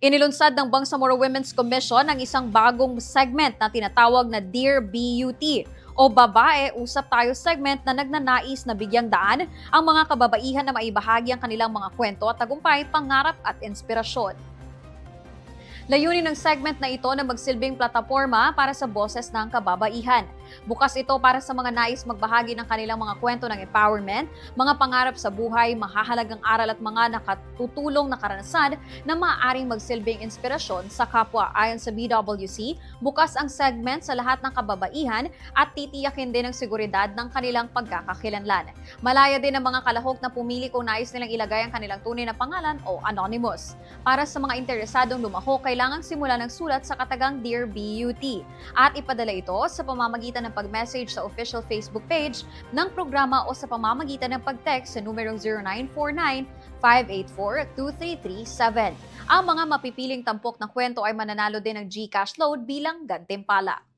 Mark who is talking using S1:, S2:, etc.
S1: Inilunsad ng Bangsamoro Women's Commission ang isang bagong segment na tinatawag na Dear BUT o Babae Usap Tayo segment na nagnanais na bigyang daan ang mga kababaihan na maibahagi ang kanilang mga kwento at tagumpay, pangarap at inspirasyon. Layunin ng segment na ito na magsilbing plataporma para sa boses ng kababaihan. Bukas ito para sa mga nais magbahagi ng kanilang mga kwento ng empowerment, mga pangarap sa buhay, mahahalagang aral at mga nakatutulong na karanasan na maaaring magsilbing inspirasyon sa kapwa. Ayon sa BWC, bukas ang segment sa lahat ng kababaihan at titiyakin din ang seguridad ng kanilang pagkakakilanlan. Malaya din ang mga kalahok na pumili kung nais nilang ilagay ang kanilang tunay na pangalan o anonymous. Para sa mga interesadong lumahok, kailangang simulan ng sulat sa katagang Dear BUT at ipadala ito sa pamamagitan ng pag-message sa official Facebook page ng programa o sa pamamagitan ng pag-text sa numerong 0949-584-2337. Ang mga mapipiling tampok na kwento ay mananalo din ng GCash load bilang gantimpala.